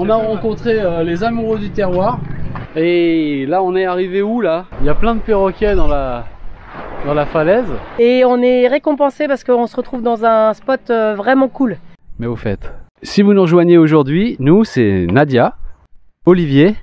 On a rencontré les amoureux du terroir. Et là on est arrivé où là? Il y a plein de perroquets dans la falaise. Et on est récompensé parce qu'on se retrouve dans un spot vraiment cool. Mais au fait, si vous nous rejoignez aujourd'hui, nous c'est Nadia, Olivier,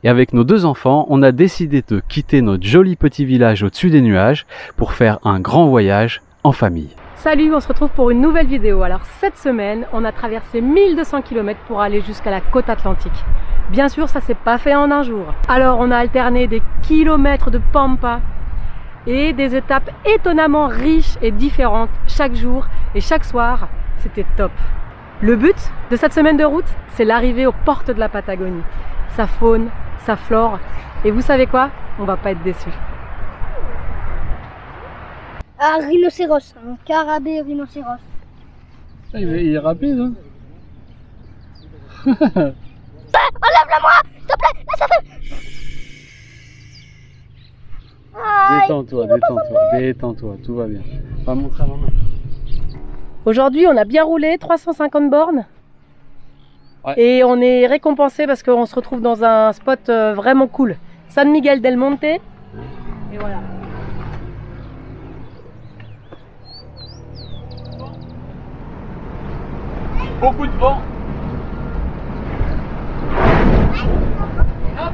et avec nos 2 enfants, on a décidé de quitter notre joli petit village au-dessus des nuages pour faire un grand voyage en famille. Salut, on se retrouve pour une nouvelle vidéo. Alors cette semaine, on a traversé 1200 km pour aller jusqu'à la côte atlantique. Bien sûr, ça s'est pas fait en un jour. Alors on a alterné des kilomètres de pampa et des étapes étonnamment riches et différentes chaque jour et chaque soir. C'était top. Le but de cette semaine de route, c'est l'arrivée aux portes de la Patagonie. Sa faune, sa flore, et vous savez quoi? On va pas être déçus. Un rhinocéros, un carabé rhinocéros. Il est rapide, hein. Enlève-le-moi, s'il te plaît, laisse-le. Détends-toi, tout va bien. Va montrer à maman. Aujourd'hui, on a bien roulé, 350 bornes. Ouais. Et on est récompensé parce qu'on se retrouve dans un spot vraiment cool. San Miguel del Monte. Et voilà. Beaucoup de vent. Un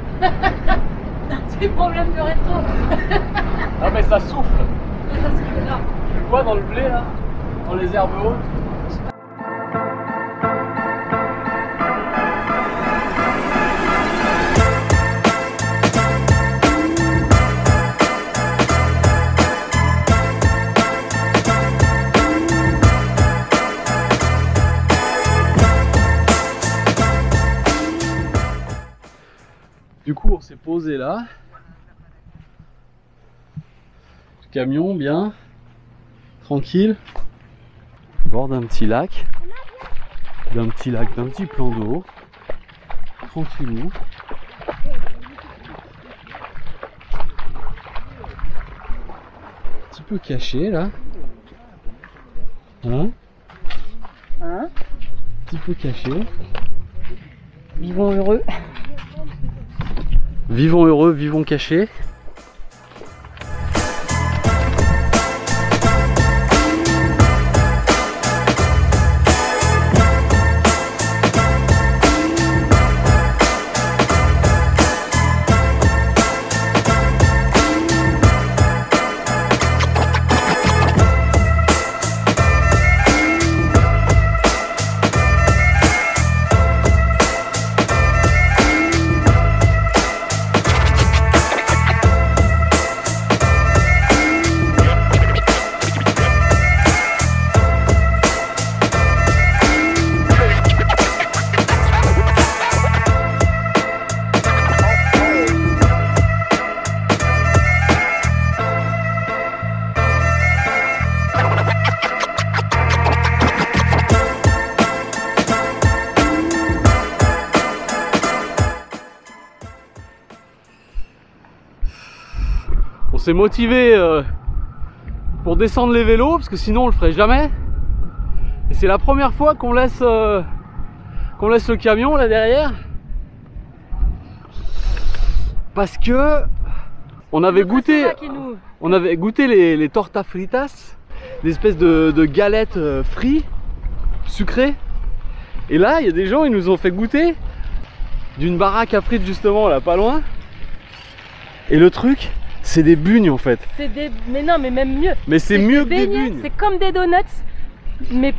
petit problème de rétro. Ah mais ça souffle. Ça souffle là. Tu vois dans le blé là, dans les herbes hautes. Du coup, on s'est posé là. Le camion bien, tranquille, au bord d'un petit lac, d'un petit plan d'eau, tranquillou. Un petit peu caché là. Hein? Hein? Un petit peu caché. Vivons heureux. Vivons heureux, vivons cachés. On s'est motivé pour descendre les vélos parce que sinon on le ferait jamais. Et c'est la première fois qu'on laisse le camion là derrière. Parce que on avait goûté les tortas fritas, des espèces de galettes frites, sucrées. Et là il y a des gens, ils nous ont fait goûter d'une baraque à frites justement là pas loin. Et le truc, c'est des bugnes en fait. Mais non, mais même mieux. Mais c'est mieux que des bugnes. C'est comme des donuts, mais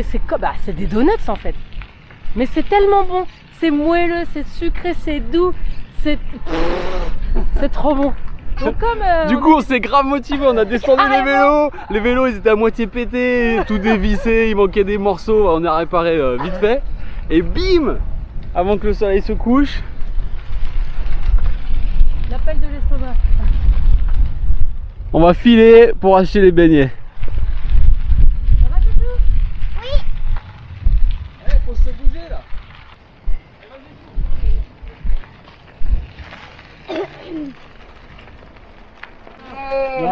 c'est comme, c'est des donuts en fait. Mais c'est tellement bon. C'est moelleux, c'est sucré, c'est doux, c'est trop bon. Donc comme du coup, on s'est grave motivé. On a descendu les vélos. Les vélos, ils étaient à moitié pétés, tout dévissé. Il manquait des morceaux. On a réparé vite fait. Et bim, avant que le soleil se couche. L'appel de l'estomac. On va filer pour acheter les beignets. Ça va, Toutou? Oui. Faut se bouger là.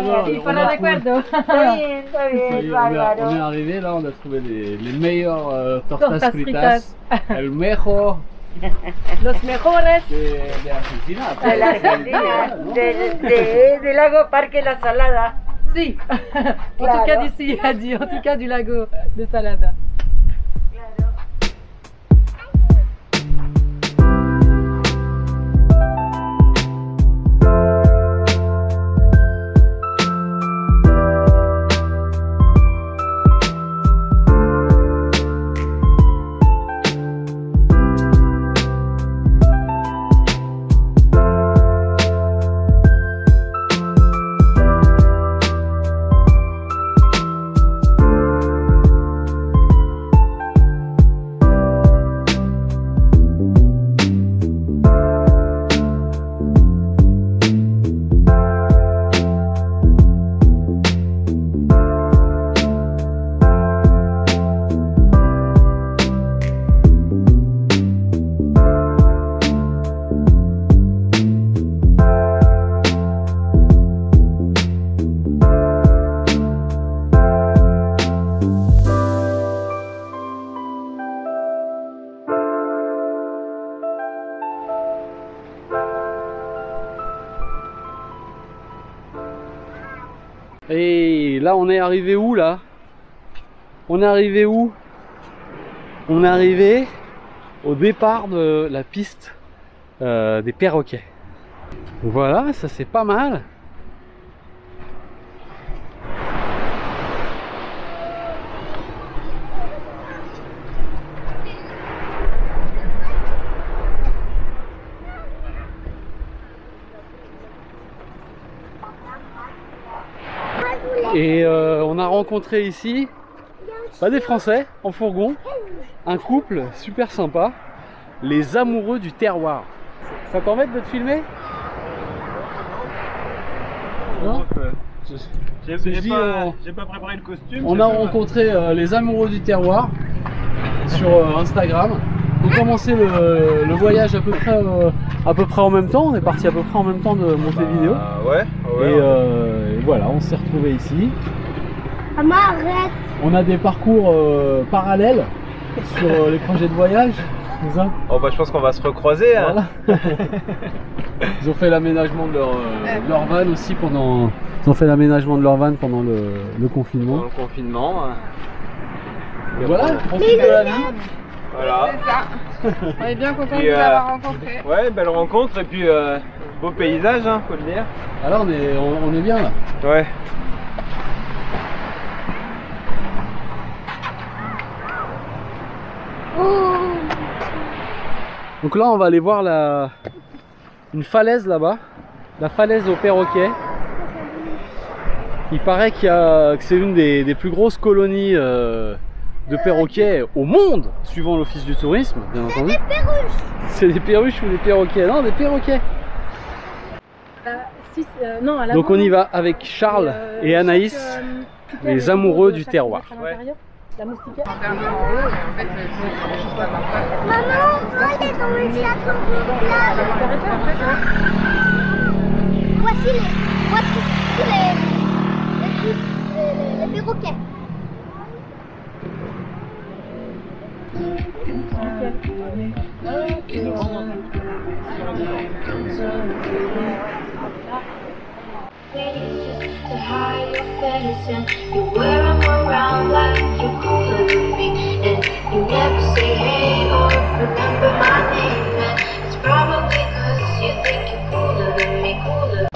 Non, Sí, para recuerdo. Está bien, bárbaro. on est arrivé là, on a trouvé les meilleures tortas Tortas fritas. El mejor Los mejores. de Argentina. De la Argentina, del lago Parque La Salada. Si. En Claro. tout cas d'ici, a dit. En tout cas du lago de Salada. Et là on est arrivé où là? On est arrivé où? On est arrivé au départ de la piste des perroquets. Voilà, ça c'est pas mal. Et on a rencontré ici des Français en fourgon, un couple super sympa, les amoureux du terroir. Ça t'embête de te filmer? Non? J'ai pas préparé le costume. On a rencontré les amoureux du terroir sur Instagram. On a commencé le voyage à peu près en même temps. On est parti à peu près en même temps de monter vidéo. Ouais. Et voilà, on s'est retrouvés ici. Maman, arrête. On a des parcours parallèles sur les projets de voyage, c'est ça? Oh bah je pense qu'on va se recroiser. Hein. Voilà. Ils ont fait l'aménagement de leur van aussi pendant. Ils ont fait l'aménagement de leur van pendant le confinement. Dans le confinement. Et voilà, profite de la vie. Voilà. C'est ça. On est bien content de Et, vous avoir rencontré. Ouais, belle rencontre et puis beau paysage, hein, faut le dire. Alors on est bien là. Ouais. Donc là on va aller voir une falaise là-bas, la falaise aux perroquets. Il paraît que c'est l'une des plus grosses colonies de perroquets au monde, suivant l'office du tourisme, bien entendu. Des perruches. C'est des perruches ou des perroquets? Non, des perroquets. Non, à Donc on y va avec Charles et Anaïs, les amoureux du terroir. La moustiquaire. En haut, et en fait, je sais pas par quoi. Maman, regarde dans le château gonflable. Voici les perroquets. To hide your face and you wear them around like you're cooler than me, and you never say hey or remember my name, and it's probably cause you think you're cooler than me, cooler.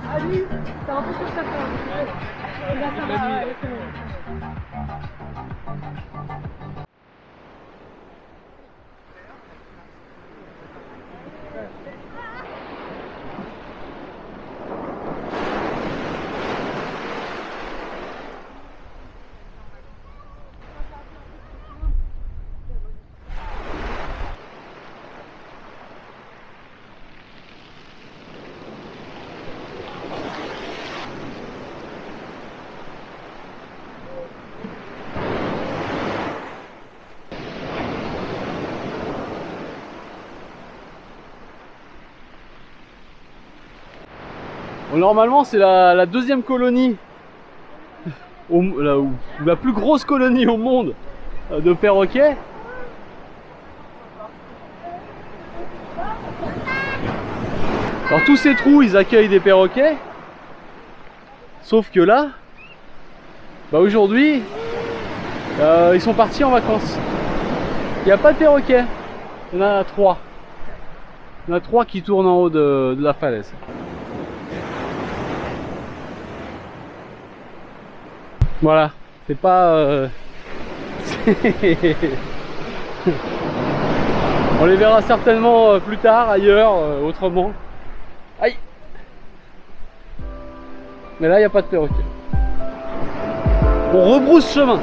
Ah lui, c'est un peu sur sa forme. Là, ça va, c'est bon. Normalement c'est la deuxième colonie, la plus grosse colonie au monde de perroquets. Alors tous ces trous ils accueillent des perroquets, sauf que là, bah aujourd'hui, ils sont partis en vacances. Il n'y a pas de perroquets, il y en a 3. Il y en a 3 qui tournent en haut de la falaise. Voilà, c'est pas... On les verra certainement plus tard, ailleurs, autrement. Aïe! Mais là, il n'y a pas de perroquet. On rebrousse chemin.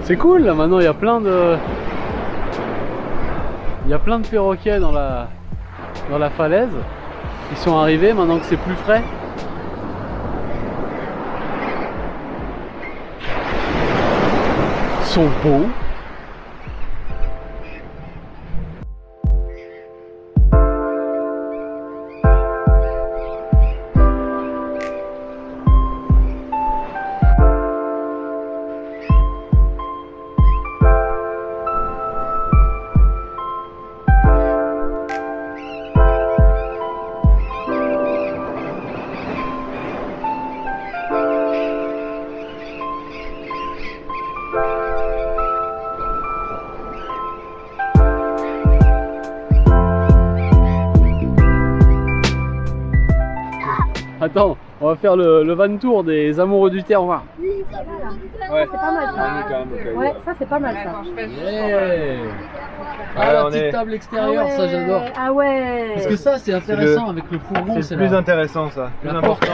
C'est cool là, maintenant il y a plein de perroquets dans la falaise. Ils sont arrivés maintenant que c'est plus frais. Ils sont beaux. Attends, on va faire le van tour des amoureux du terroir. Ouais, c'est pas mal ça. Ouais, ça c'est pas mal ça. Yeah. Ah, la petite table extérieure, ça j'adore. Ah ouais. Parce que ça c'est intéressant avec le fourgon. C'est plus intéressant ça, plus important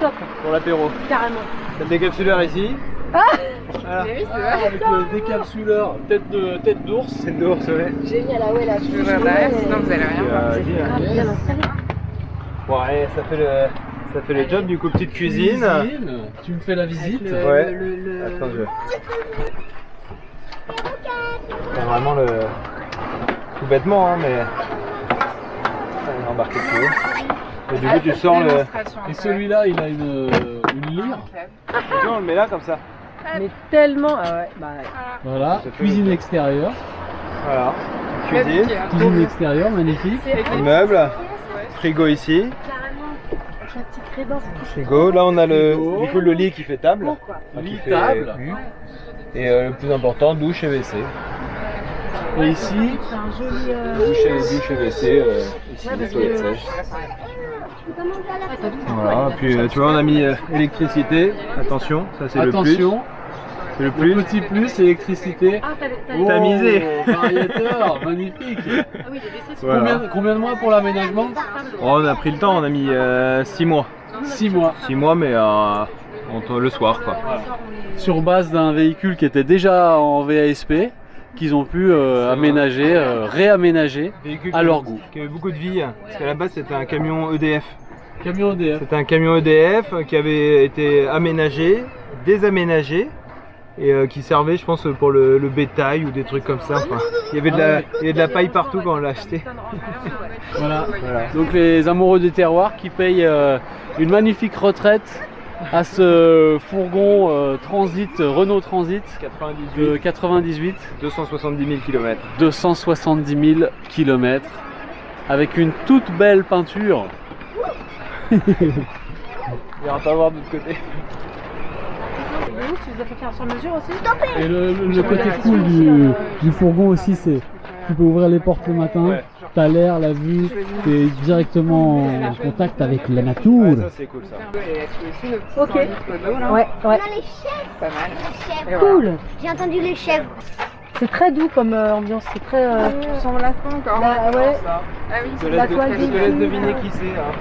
Top. pour l'apéro. Carrément. T'as le décapsuleur ici. Voilà. Oui, c'est vrai. Avec le décapsuleur, tête d'ours. C'est d'ours, ouais. Génial, ah ouais là. Je vais derrière, sinon vous allez rien voir. Bien installé. Bon allez, ça fait le job du coup, petite cuisine. Tu me fais la visite. Ouais. Attends, c'est vraiment tout bêtement, hein, mais on va embarquer dessus. Et du coup, tu sors le. Et celui-là, il a une lyre. Tu vois, on le met là comme ça. Mais tellement. Ah ouais, bah. Voilà, cuisine extérieure. Voilà. Cuisine. Cuisine extérieure, magnifique. Meubles. Frigo ici. La petite crédence. Frigo. Là, on a du coup, le lit qui fait table. Enfin, Lit, qui fait table. U. Et le plus important, douche et WC. Et ici, C'est un joli. Douche et WC. Ici, les toilettes sèches. Voilà, puis tu vois, on a mis électricité. Attention, ça c'est le plus. attention, C'est le le plus. petit plus, électricité. Ah, Oh, Tamisé. Variateur, magnifique. Ah oui, les WC Voilà. Combien de mois pour l'aménagement? Oh, on a pris le temps, on a mis 6 mois. 6 mois. 6 mois, mais le soir quoi. Sur base d'un véhicule qui était déjà en VASP, qu'ils ont pu aménager, réaménager Véhicule à leur goût. qui avait beaucoup de vie, parce qu'à la base c'était un camion EDF. Camion EDF. C'était un camion EDF qui avait été aménagé, désaménagé, et qui servait je pense pour le bétail ou des trucs comme ça. Enfin, il y avait de la paille partout quand on l'a acheté. Voilà. Voilà. Donc les amoureux des terroirs qui payent une magnifique retraite à ce fourgon Transit, Renault Transit de 98, 270 000 km. 270 000 km avec une toute belle peinture. Il ira pas voir de l'autre côté. tu les as fait faire sur mesure aussi? Et le côté cool du fourgon aussi, c'est tu peux ouvrir les portes le matin, Ouais. t'as l'air, la vue, t'es directement en contact avec la nature. Ouais, ça c'est cool ça. Ok. Ouais, ouais. On a les chèvres. Pas mal. Les chèvres. Cool. J'ai entendu les chèvres. C'est très doux comme ambiance, c'est très... On s'en lasse pas encore. Bah, ouais. Ah oui, Je te La laisse, toile je te laisse véhicule. deviner qui c'est. Hein.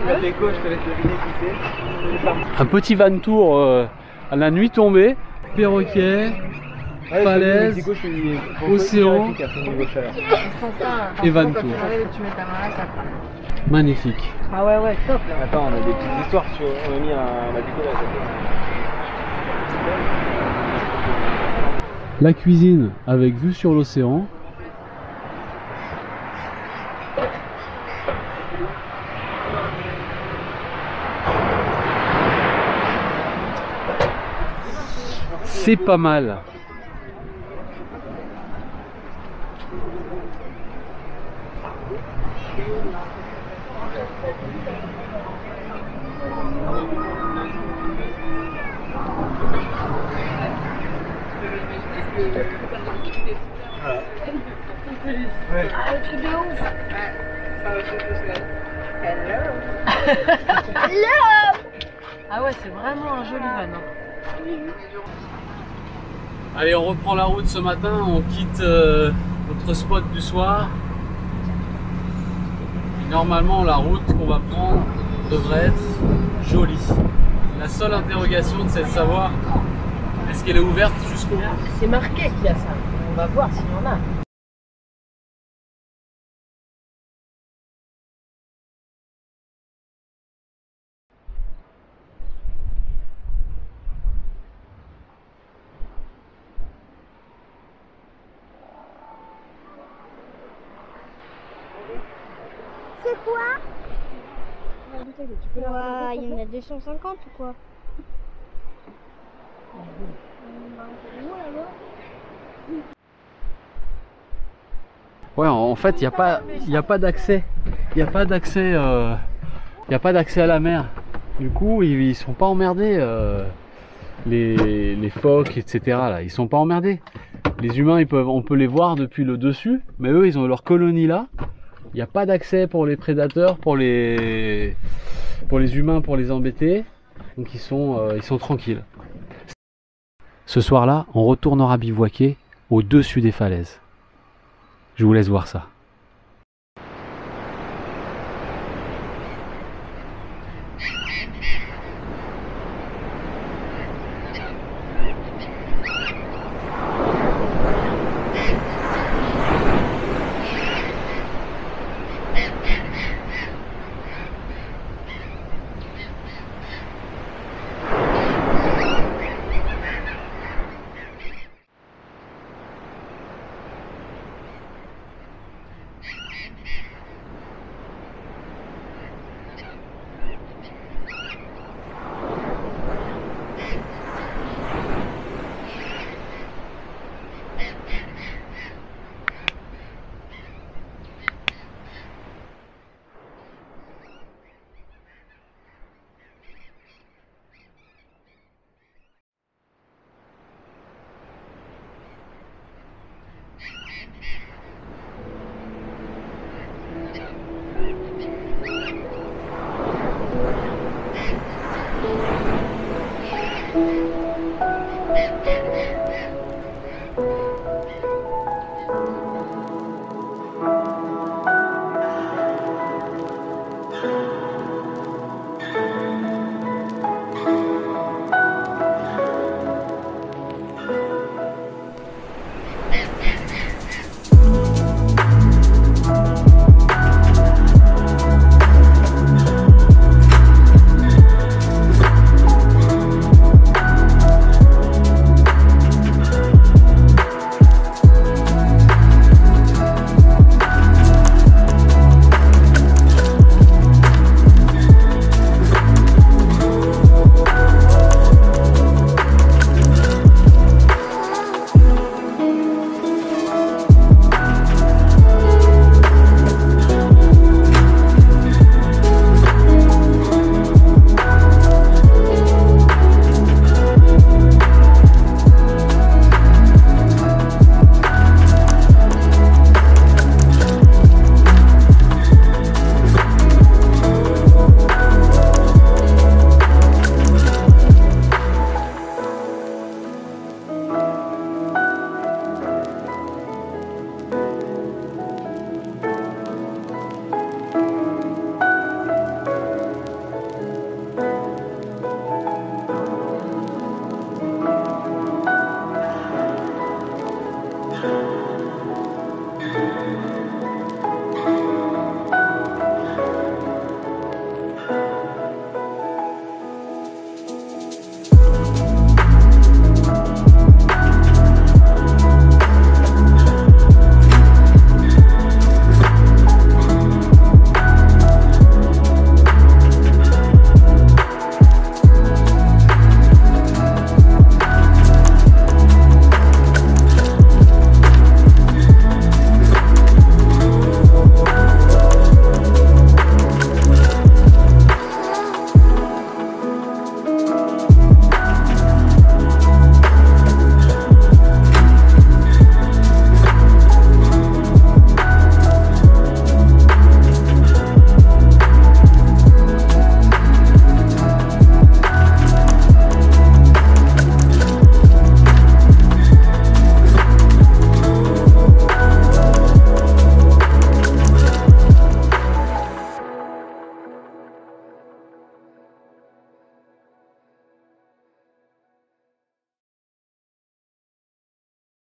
La déco, je te laisse deviner qui c'est. Un petit van tour à la nuit tombée, perroquet, falaise, océan et van tour. Tu mets ta main là, ça prend. Magnifique. Ah ouais, ouais, top. Attends, on a des petites histoires, tu vois. On a mis la déco là. La cuisine avec vue sur l'océan. C'est pas mal. Le truc de ouf. Ah ouais, c'est vraiment un joli van. Allez, on reprend la route ce matin, on quitte notre spot du soir. Normalement, la route qu'on va prendre devrait être jolie. La seule interrogation, c'est de savoir est-ce qu'elle est ouverte jusqu'au bout. C'est marqué qu'il y a ça. On va voir s'il y en a. C'est quoi? Ouais, il y en a 250 ou quoi? Ouais, en fait, il n'y a pas d'accès. Il n'y a pas d'accès à la mer. Du coup, ils sont pas emmerdés. Les phoques, etc. Là, ils sont pas emmerdés. Les humains, on peut les voir depuis le dessus, mais eux, ils ont leur colonie là. Il n'y a pas d'accès pour les prédateurs, pour les humains, pour les embêter. Donc ils sont tranquilles. Ce soir-là, on retournera bivouaquer au-dessus des falaises. Je vous laisse voir ça.